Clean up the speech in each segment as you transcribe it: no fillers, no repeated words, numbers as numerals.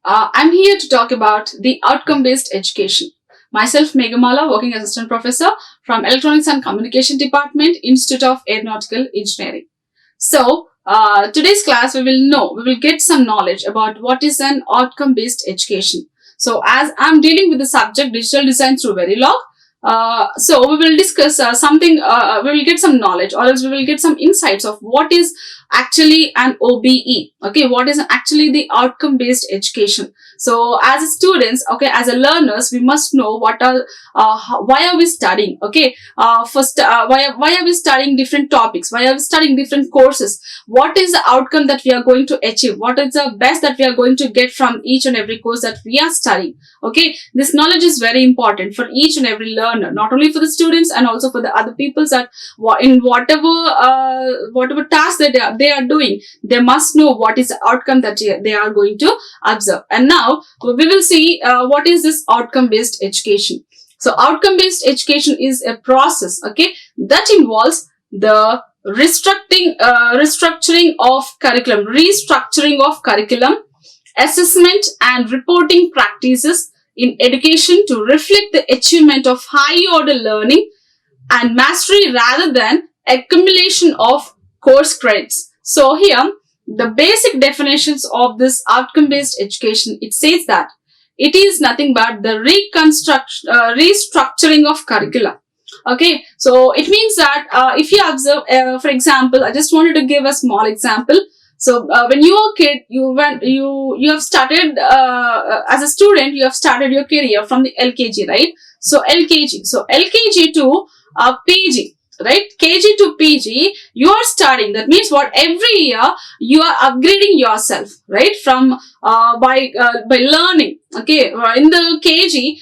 I'm here to talk about the outcome-based education. Myself, Meghamala, working as assistant professor from Electronics and Communication Department, Institute of Aeronautical Engineering. Today's class we will get some knowledge about what is an outcome-based education. So, as I'm dealing with the subject digital design through Verilog, we will discuss we will get some knowledge, or else we will get some insights of what is actually an OBE. Okay, what is actually the outcome based education. So as students, okay, as a learners, we must know what are why are we studying. Okay, why are we studying different topics, why are we studying different courses, what is the outcome that we are going to achieve, what is the best that we are going to get from each and every course that we are studying. Okay, this knowledge is very important for each and every learner, not only for the students and also for the other people that in whatever task that they are doing, they must know what is the outcome that they are going to observe. And now we will see what is this outcome based education. So outcome based education is a process, okay, that involves the restructuring of curriculum, assessment and reporting practices in education to reflect the achievement of high order learning and mastery rather than accumulation of course credits. So here, the basic definitions of this outcome-based education, it says that it is nothing but the restructuring of curricula. Okay, so it means that if you observe, for example, I just wanted to give a small example. So when you were a kid, you have started as a student, you have started your career from the LKG, right? So LKG to PG, right? KG to PG, you are studying. That means what? Every year you are upgrading yourself, right? From by learning. Okay, in the KG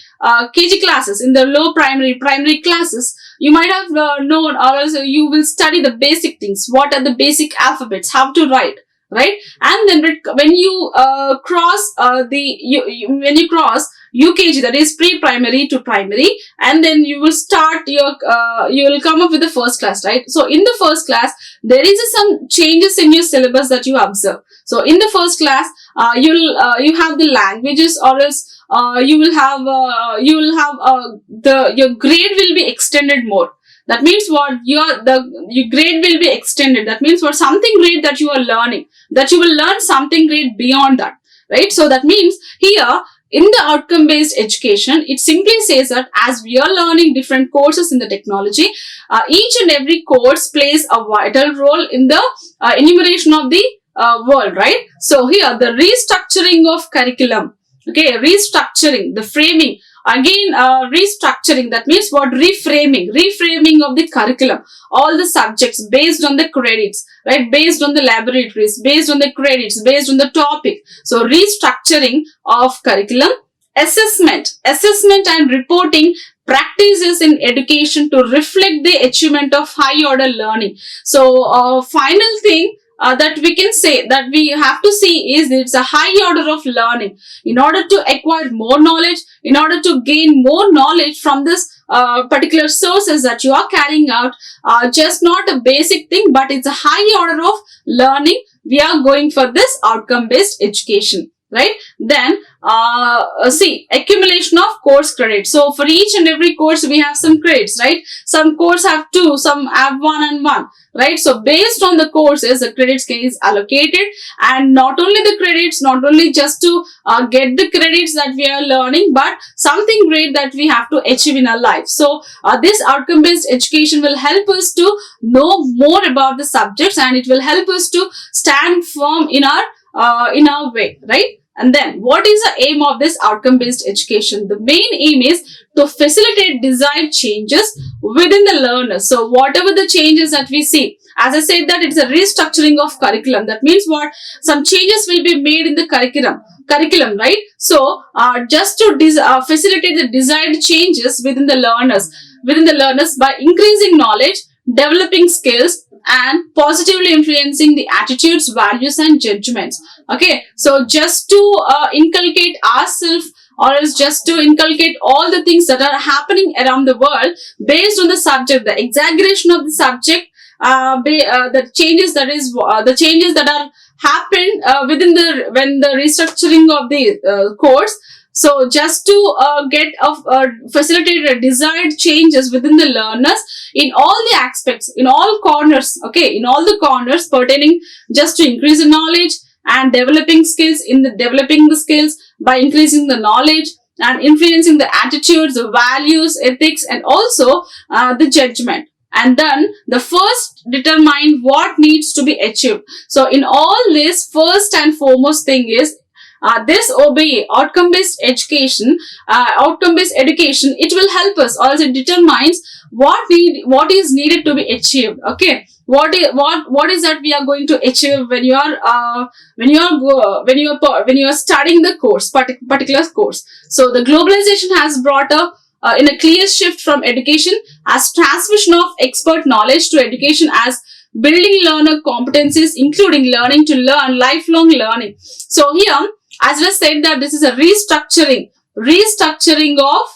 classes, in the low primary classes, you might have known, or else you will study the basic things. What are the basic alphabets? How to write, right? And then when you cross when you cross UKG, that is pre-primary to primary, and then you will start your you will come up with the first class, right? So in the first class, there is some changes in your syllabus that you observe. So in the first class, you have the languages, or else you will have your grade will be extended more. That means what? Your grade will be extended. That means what? Something great that you are learning, that you will learn something great beyond that, right? So that means here, in the outcome-based education, it simply says that as we are learning different courses in the technology, each and every course plays a vital role in the enumeration of the world, right? So here, the restructuring of curriculum, okay, restructuring, the framing, again restructuring, that means what? Reframing of the curriculum, all the subjects based on the credits, right? Based on the laboratories, based on the credits, based on the topic. So restructuring of curriculum, assessment and reporting practices in education to reflect the achievement of high order learning. So final thing that we can say, that we have to see, is it's a high order of learning. In order to acquire more knowledge, in order to gain more knowledge from this particular sources that you are carrying out, just not a basic thing, but it's a high order of learning. We are going for this outcome based education, right? Then see, accumulation of course credit. So for each and every course we have some credits, right? Some course have 2, some have 1 and 1, right? So based on the courses, the credits is allocated, and not only the credits, not only just to get the credits that we are learning, but something great that we have to achieve in our life. So this outcome based education will help us to know more about the subjects, and it will help us to stand firm in our way, right? And then what is the aim of this outcome based education? The main aim is to facilitate desired changes within the learners. So whatever the changes that we see, as I said, that it's a restructuring of curriculum. That means what? Some changes will be made in the curriculum, right? So just to facilitate the desired changes within the learners by increasing knowledge, developing skills, and positively influencing the attitudes, values, and judgments. Okay, so just to inculcate ourselves, or else just to inculcate all the things that are happening around the world based on the subject, the exaggeration of the subject, the changes that are happened within the when the restructuring of the course. So just to facilitate desired changes within the learners in all the aspects, in all corners, okay, in all the corners pertaining just to increase the knowledge and developing the skills by increasing the knowledge and influencing the attitudes, the values, ethics, and also the judgment. And then the first determine what needs to be achieved. So in all this, first and foremost thing is this OBE, outcome-based education, it will help us. Also, it determines what is needed to be achieved. Okay, what is that we are going to achieve when you are studying the course, particular course. So the globalization has brought in a clear shift from education as transmission of expert knowledge to education as building learner competencies, including learning to learn, lifelong learning. So here, as I said, that this is a restructuring of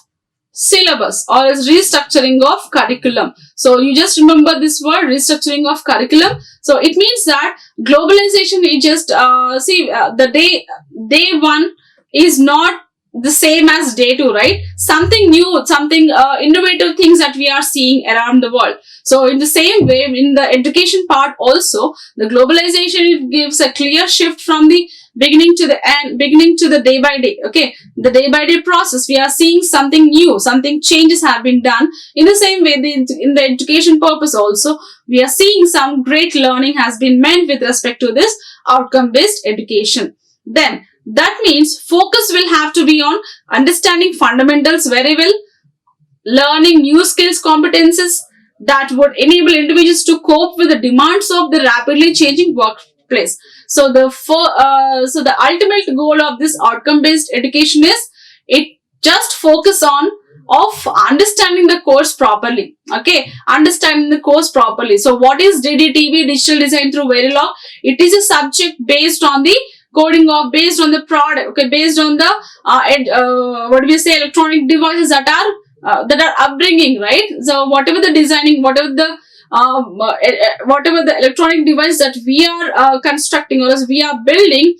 syllabus or is restructuring of curriculum. So you just remember this word, restructuring of curriculum. So it means that globalization is just the day one is not the same as day two, right? Something new, something innovative things that we are seeing around the world. So in the same way, in the education part also, the globalization, it gives a clear shift from the beginning to the end, beginning to the day by day. Okay, the day by day process, we are seeing something new, something changes have been done. In the same way, in the education purpose also, we are seeing some great learning has been meant with respect to this outcome-based education. Then that means focus will have to be on understanding fundamentals very well, learning new skills, competences that would enable individuals to cope with the demands of the rapidly changing workplace. So the ultimate goal of this outcome-based education is it just focus on of understanding the course properly. Okay, understanding the course properly. So what is DDTV, digital design through Verilog? It is a subject based on the coding of, based on the product, okay, based on the electronic devices that are upbringing, right? So whatever the designing, whatever the electronic device that we are constructing or as we are building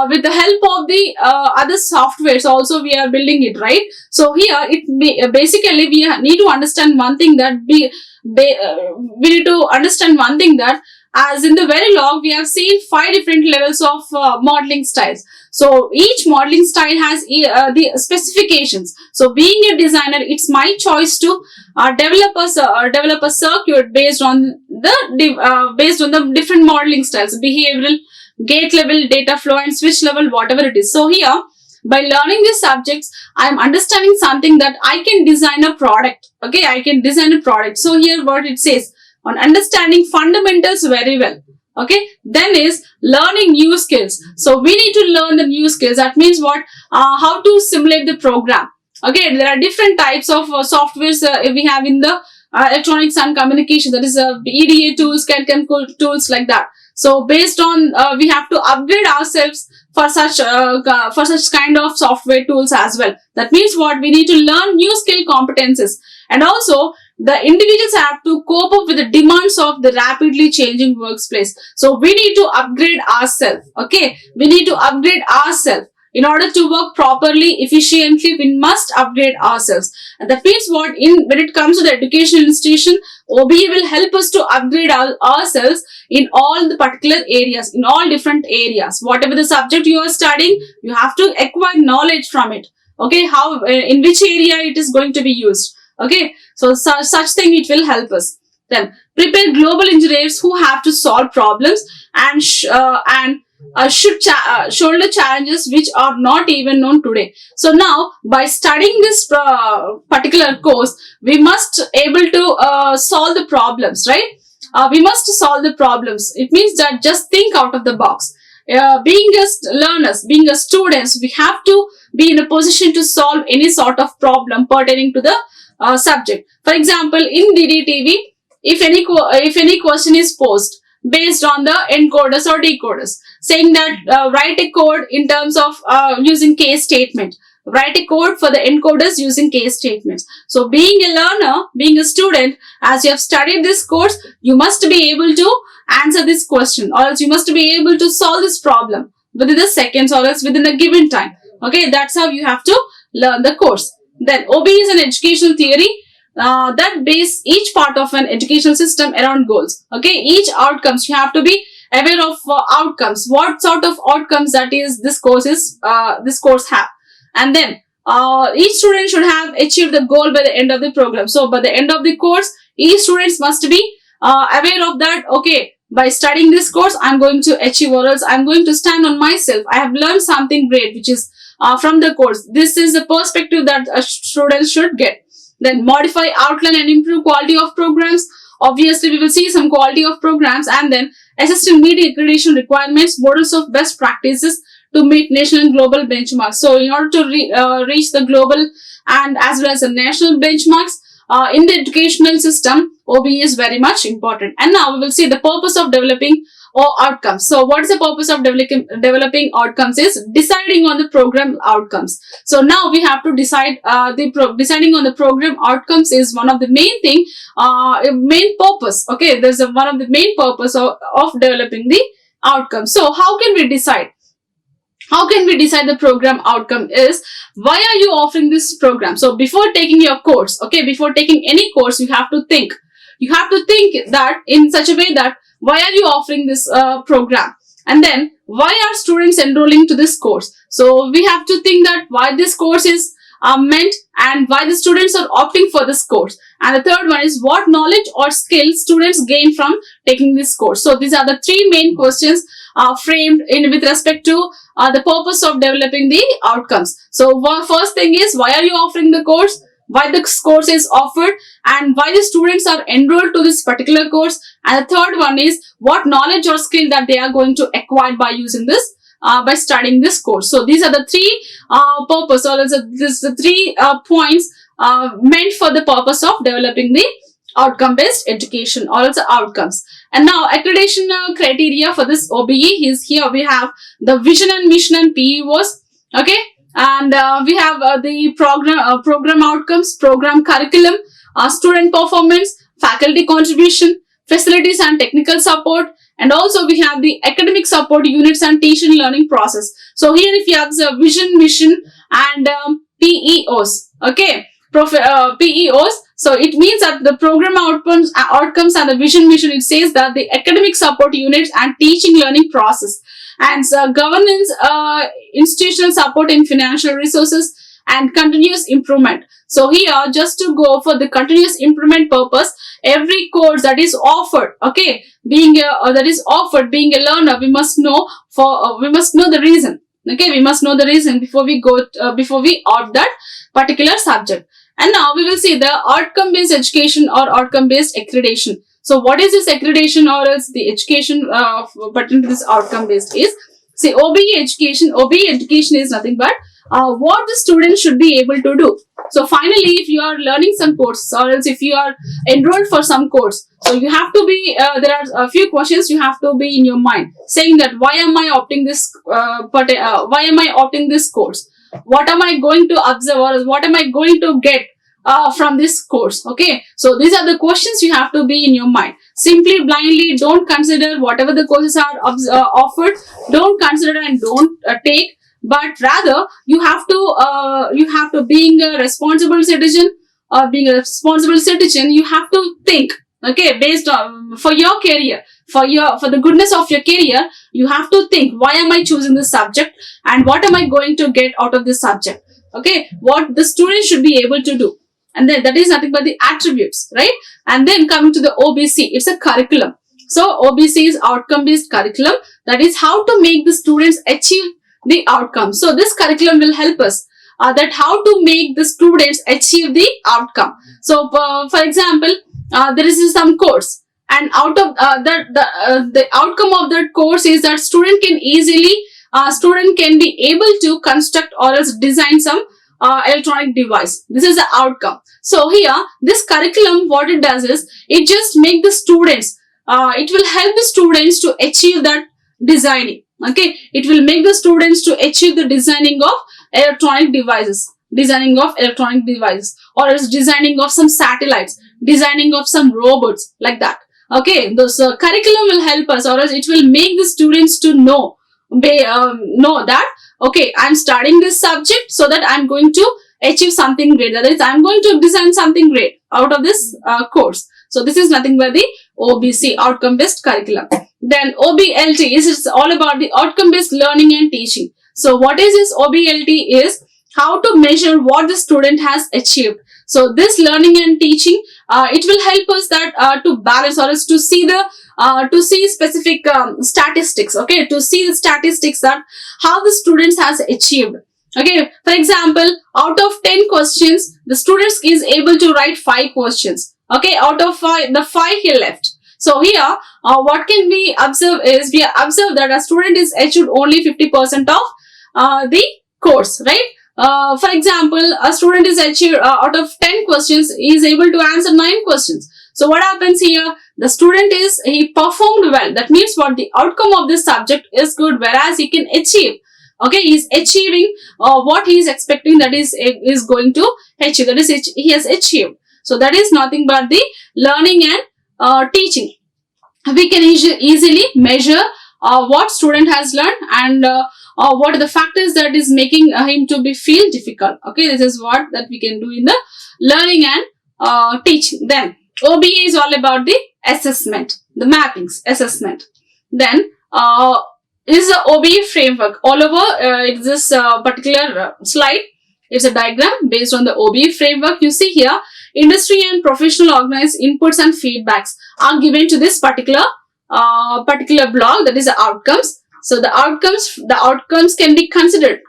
with the help of the other softwares also we are building it, right? So here basically we need to understand one thing that as in the Verilog, we have seen 5 different levels of modeling styles. So each modeling style has the specifications. So being a designer, it's my choice to develop a circuit based on the different modeling styles, behavioral, gate level, data flow, and switch level, whatever it is. So here, by learning these subjects, I am understanding something that I can design a product. Okay, I can design a product. So here, what it says, on understanding fundamentals very well. Okay, then is learning new skills. So we need to learn the new skills. That means what? How to simulate the program. Okay, there are different types of softwares we have in the electronics and communication. That is EDA tools, CAD/CAM tools, like that. So based on we have to upgrade ourselves for such kind of software tools as well. That means what? We need to learn new skill competences, and also the individuals have to cope up with the demands of the rapidly changing workplace. So we need to upgrade ourselves. Okay, we need to upgrade ourselves. In order to work properly, efficiently, we must upgrade ourselves. And that means what? When it comes to the educational institution, OBE will help us to upgrade ourselves in all the particular areas, in all different areas. Whatever the subject you are studying, you have to acquire knowledge from it. Okay, how, in which area it is going to be used. Okay, so such thing it will help us. Then prepare global engineers who have to solve problems and should shoulder challenges which are not even known today. So now, by studying this particular course, we must able to solve the problems, right? We must solve the problems. It means that just think out of the box. Being as learners, being as students, we have to be in a position to solve any sort of problem pertaining to the subject. For example, in DDTV, if any question is posed based on the encoders or decoders, saying that write a code in terms of using case statement. write a code for the encoders using case statements. So being a learner, being a student, as you have studied this course, you must be able to answer this question, or else you must be able to solve this problem within the seconds, or else within a given time. Okay, that's how you have to learn the course. Then OBE is an educational theory that base each part of an educational system around goals. Okay, each outcomes, you have to be aware of outcomes. What sort of outcomes that is this course have, and then each student should have achieved the goal by the end of the program. So by the end of the course, each students must be aware of that. Okay, by studying this course, I'm going to achieve, or else I'm going to stand on myself. I have learned something great, which is from the course. This is the perspective that a student should get. Then modify, outline and improve quality of programs. Obviously, we will see some quality of programs, and then assist in meeting accreditation requirements, models of best practices to meet national and global benchmarks. So in order to reach the global and as well as the national benchmarks in the educational system, OBE is very much important. And now we will see the purpose of developing outcomes. So what is the purpose of developing outcomes is deciding on the program outcomes. So now we have to decide deciding on the program outcomes is one of the main purpose. Okay, there's one of the main purpose of developing the outcome. So how can we decide? How can we decide the program outcome is, why are you offering this program? So before taking your course, okay, before taking any course, you have to think. You have to think that in such a way that, why are you offering this program? And then, why are students enrolling to this course? So we have to think that why this course is meant, and why the students are opting for this course. And the third one is, what knowledge or skills students gain from taking this course. So these are the three main questions framed in with respect to the purpose of developing the outcomes. So first thing is, why are you offering the course? Why the course is offered, and why the students are enrolled to this particular course. And the third one is, what knowledge or skill that they are going to acquire by using this, by studying this course. So these are the three purpose, or the three points meant for the purpose of developing the outcome-based education, or also outcomes. And now accreditation criteria for this OBE is here. We have the vision and mission and PEOs. Okay. And we have the program outcomes, program curriculum, student performance, faculty contribution, facilities and technical support, and also we have the academic support units and teaching learning process. So here if you have the vision, mission and PEOs, okay, PEOs. So it means that the program outcomes and the vision, mission, it says that the academic support units and teaching learning process, and governance, institutional support in financial resources, and continuous improvement. So here, just to go for the continuous improvement purpose, every course that is offered, okay, being a learner, we must know the reason. Okay, we must know the reason before we opt that particular subject. And now we will see the outcome-based education or outcome-based accreditation. So what is this accreditation, or else the education pertaining to this outcome-based is, say OBE education. OBE education is nothing but what the student should be able to do. So finally, if you are learning some course, or else if you are enrolled for some course, so you have to be, there are a few questions you have to be in your mind, saying that why am I opting this, why am I opting this course? What am I going to observe, or what am I going to get from this course? Okay, so these are the questions you have to be in your mind. Simply blindly don't consider whatever the courses are offered. Don't consider and don't take, but rather you have to being a responsible citizen, you have to think, okay, based on for your career, for the goodness of your career, you have to think, why am I choosing this subject, and what am I going to get out of this subject? Okay, what the student should be able to do. And then that is nothing but the attributes, right? And then coming to the OBC, it's a curriculum. So OBC is outcome-based curriculum. That is how to make the students achieve the outcome. So this curriculum will help us that how to make the students achieve the outcome. So for example, there is some course, and out of the outcome of that course is that student can be able to construct or else design some electronic device. This is the outcome. So here, this curriculum, what it does is, it just make the students, it will help the students to achieve that designing. Okay, it will make the students to achieve the designing of electronic devices, designing of electronic devices, or else designing of some satellites, designing of some robots, like that. Okay, this curriculum will help us, or else it will make the students to know that, okay, I'm studying this subject so that I'm going to achieve something great. That is, I'm going to design something great out of this course. So this is nothing but the OBC, outcome based curriculum. Then OBLT is, it's all about the outcome based learning and teaching. So what is this OBLT is how to measure what the student has achieved. So this learning and teaching, it will help us that to balance, or else to see the to see specific statistics, okay, to see the statistics that how the students has achieved. Okay, for example, out of 10 questions, the students is able to write 5 questions. Okay, out of 5, the 5 he left. So here, what can we observe is, we observe that a student is achieved only 50% of the course, right? For example, a student is achieved out of 10 questions, he is able to answer 9 questions. So what happens here? The student he performed well. That means what, the outcome of this subject is good, whereas he can achieve. Okay, he is achieving what he is expecting, that is going to achieve. That is, he has achieved. So that is nothing but the learning and teaching. We can easily measure what student has learned and what are the factors that is making him to be feel difficult. Okay, this is what that we can do in the learning and teaching. Then OBE is all about the assessment, the mappings, assessment. Then is the OBE framework. All over this particular slide, it's a diagram based on the OBE framework. You see here, industry and professional organized inputs and feedbacks are given to this particular block, that is the outcomes. So the outcomes can be considered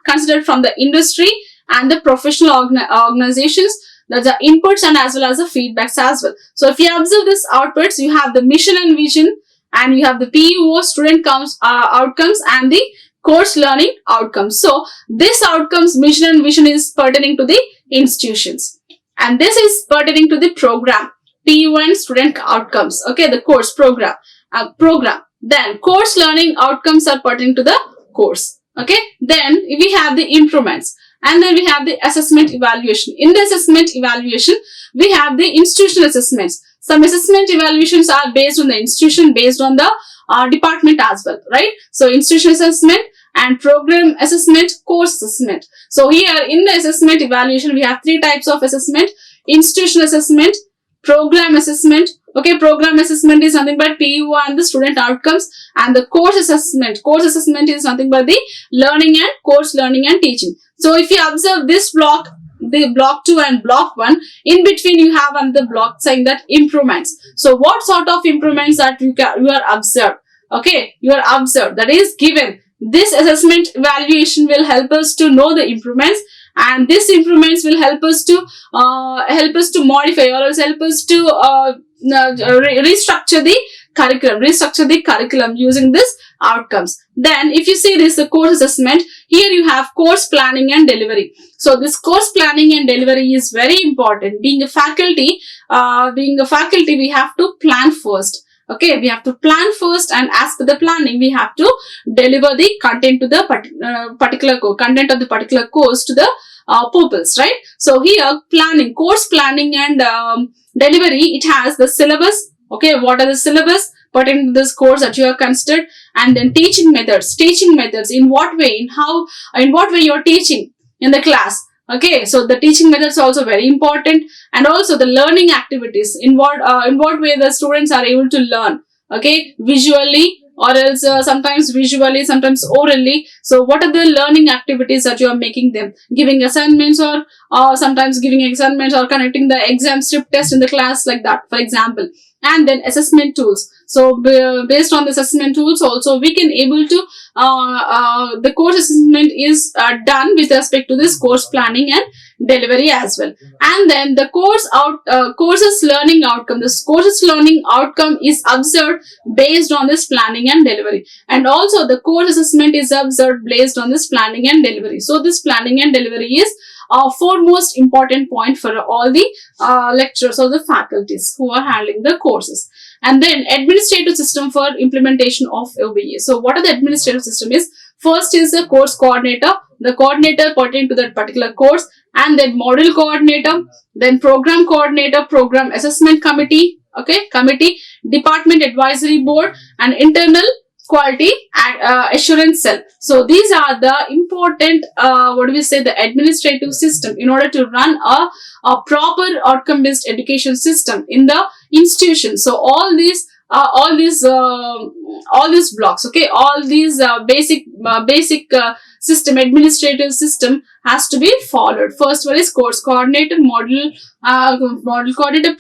from the industry and the professional organizations. That's the inputs and as well as the feedbacks as well. So if you observe this outputs, you have the mission and vision, and you have the PEO, student outcomes, and the course learning outcomes. So this outcomes, mission and vision is pertaining to the institutions, and this is pertaining to the program, PEO and student outcomes. Okay, the course program. Then course learning outcomes are pertaining to the course. Okay, then we have the improvements, and then we have the assessment evaluation. In the assessment evaluation, we have the institutional assessments. Some assessment evaluations are based on the institution, based on the department as well, right? So institution assessment and program assessment, course assessment. So here in the assessment evaluation, we have 3 types of assessment: institutional assessment, program assessment. Okay, program assessment is nothing but PEO and the student outcomes, and the course assessment. Course assessment is nothing but the learning and course learning and teaching. So if you observe this block, the block 2 and block 1, in between you have another block saying that improvements. So what sort of improvements that you are observed? Okay, you are observed, that is given. This assessment evaluation will help us to know the improvements, and this improvements will help us to modify, or else help us to restructure the curriculum using this outcomes. Then if you see this, the course assessment, here you have course planning and delivery. So this course planning and delivery is very important. Being a faculty, we have to plan first. Okay, we have to plan first, and as per the planning, we have to deliver the content to the particular content of the particular course to the pupils, right? So here, course planning and delivery, it has the syllabus. Okay, what are the syllabus pertaining to this course that you have considered, and then teaching methods, in what way, in what way you're teaching in the class. Okay, so the teaching methods are also very important, and also the learning activities, in what way the students are able to learn. Okay, visually, or else sometimes visually, sometimes orally. So what are the learning activities that you are making them? Giving assignments, or sometimes giving assignments, or connecting the exam strip test in the class, like that, for example. And then assessment tools. So based on the assessment tools also, we can able to the course assessment is done with respect to this course planning and delivery as well. And then the courses learning outcome. This courses learning outcome is observed based on this planning and delivery, and also the course assessment is observed based on this planning and delivery. So this planning and delivery is foremost important point for all the lecturers or the faculties who are handling the courses. And then administrative system for implementation of OBE. So what are the administrative system is? First is the course coordinator, the coordinator pertaining to that particular course, and then module coordinator, then program coordinator, program assessment committee, okay, committee, department advisory board, and internal quality assurance cell. So these are the important the administrative system in order to run a proper outcome based education system in the institution. So all these blocks, okay, all these basic system, administrative system has to be followed. First one is course coordinator, module coordinator,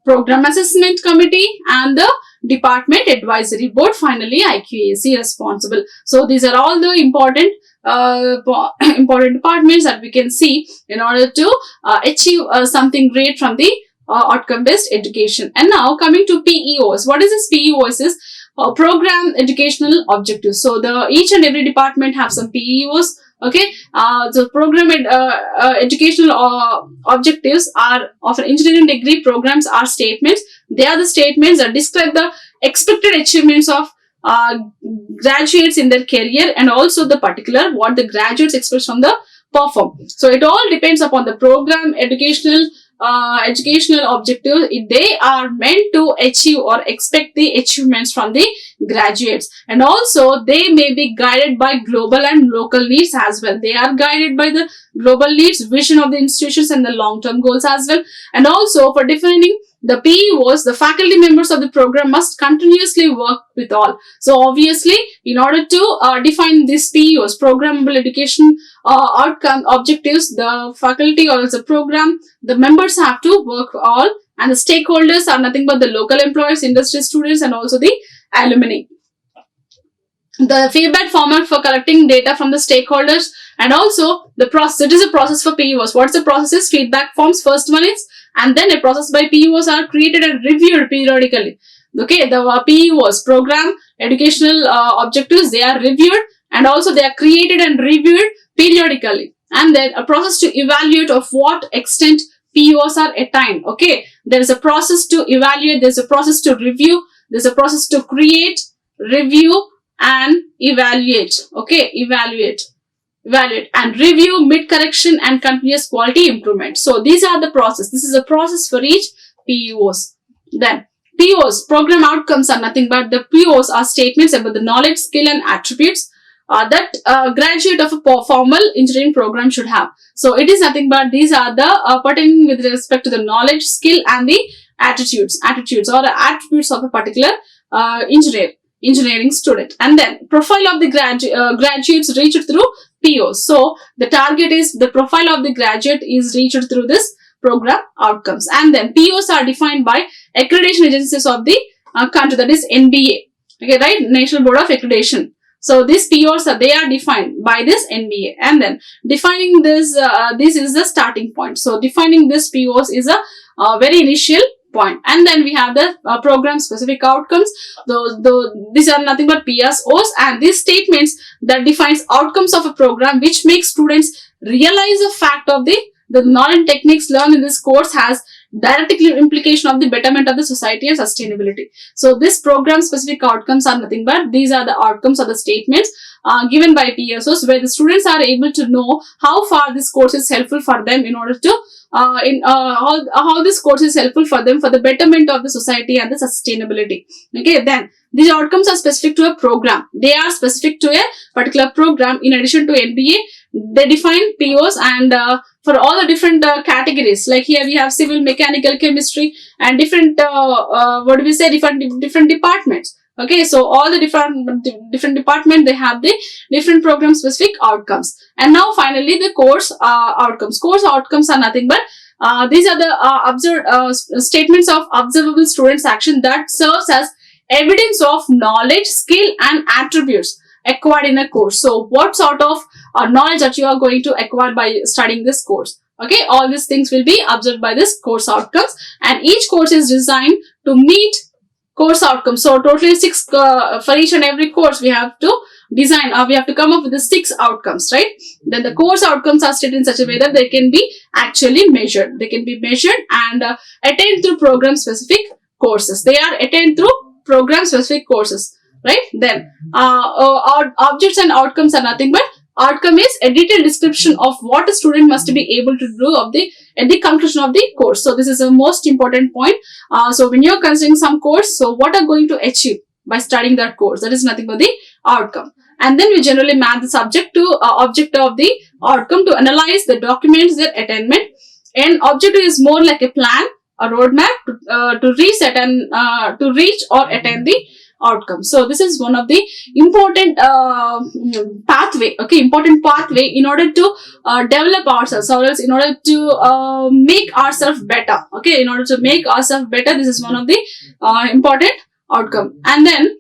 program assessment committee, and the department advisory board, finally IQAC responsible. So these are all the important departments that we can see in order to achieve something great from the outcome based education. And now coming to PEOs. What is this? PEOs is program educational objectives. So the each and every department have some PEOs. Okay, the program educational objectives are of an engineering degree programs are statements. They are the statements that describe the expected achievements of graduates in their career, and also the particular what the graduates expect from the perform. So it all depends upon the program educational objective. They are meant to achieve or expect the achievements from the graduates, and also they may be guided by global and local needs as well. They are guided by the global needs, vision of the institutions, and the long-term goals as well. And also for defining the PEOs, the faculty members of the program must continuously work with all. So obviously, in order to define these PEOs, programmable education outcome objectives, the faculty or the program, the members have to work all, and the stakeholders are nothing but the local employers, industry students, and also the alumni. The feedback format for collecting data from the stakeholders, and also the process. It is a process for PEOs. What's the process is? Feedback forms, first one is, and then a process by PEOs are created and reviewed periodically. Okay, the PEOs, program educational objectives, they are reviewed, and also they are created and reviewed periodically. And then a process to evaluate of what extent PEOs are attained. Okay, there is a process to evaluate, there is a process to review, there is a process to create, review, and evaluate. Okay, evaluate and review, mid correction, and continuous quality improvement. So these are the process. This is a process for each PEOs. Then POs, program outcomes, are nothing but the POs are statements about the knowledge, skill, and attributes that a graduate of a formal engineering program should have. So it is nothing but these are the pertaining with respect to the knowledge, skill, and the attitudes or the attributes of a particular engineering student. And then profile of the graduates reached through POs. So the target is the profile of the graduate is reached through this program outcomes. And then POs are defined by accreditation agencies of the country, that is NBA. Okay, right? National Board of Accreditation. So these POs they are defined by this NBA, and then defining this this is the starting point. So defining this POs is a very initial point. And then we have the program specific outcomes. These are nothing but PSOs, and these statements that defines outcomes of a program which makes students realize the fact of the knowledge and techniques learned in this course has direct implication of the betterment of the society and sustainability. So this program specific outcomes are nothing but these are the outcomes of the statements given by PSOs, where the students are able to know how far this course is helpful for them in order to how this course is helpful for them for the betterment of the society and the sustainability. Okay, then these outcomes are specific to a program. They are specific to a particular program. In addition to NBA, they define POs, and for all the different categories, like here we have civil, mechanical, chemistry, and different different departments. Okay, so all the different department, they have the different program specific outcomes. And now finally the course outcomes. Course outcomes are nothing but these are the statements of observable students' action that serves as evidence of knowledge, skill, and attributes acquired in a course. So what sort of knowledge that you are going to acquire by studying this course? Okay, all these things will be observed by this course outcomes, and each course is designed to meet course outcomes. So totally 6 for each and every course we have to design, we have to come up with the 6 outcomes, right? Then the course outcomes are stated in such a way that they can be actually measured. They can be measured and attained through program specific courses. They are attained through program specific courses. right? Then objects and outcomes are nothing but outcome is a detailed description of what a student must be able to do at the conclusion of the course. So this is the most important point. So when you're considering some course, so what are going to achieve by studying that course? That is nothing but the outcome. And then we generally map the subject to object of the outcome to analyze the documents their attainment. And objective is more like a plan, a roadmap to reset and to reach or attain the outcome. So this is one of the important pathway, okay, important pathway in order to develop ourselves, or else in order to make ourselves better, okay, in order to make ourselves better. This is one of the important outcome. And then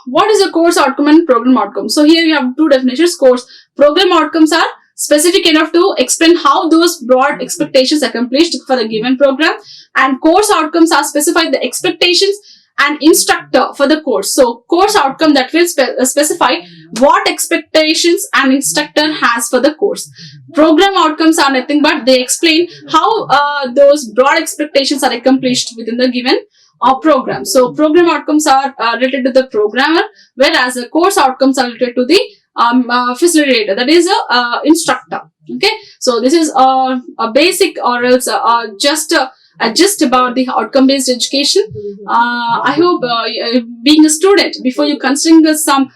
what is a course outcome and program outcome? So here you have two definitions. Course program outcomes are specific enough to explain how those broad expectations are accomplished for the given program, and course outcomes are specify the expectations and instructor for the course. So course outcome that will specify what expectations an instructor has for the course. Program outcomes are nothing but they explain how those broad expectations are accomplished within the given program. So program outcomes are related to the programmer, whereas the course outcomes are related to the facilitator, that is a instructor. Okay, so this is a basic, or else just about the outcome based education. I hope being a student, before you considering some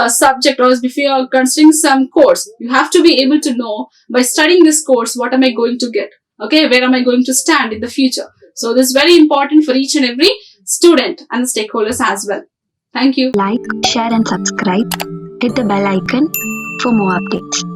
subject, or before you are considering some course, you have to be able to know by studying this course what am I going to get, okay, where am I going to stand in the future. So this is very important for each and every student and the stakeholders as well. Thank you. Like, share and subscribe. Hit the bell icon for more updates.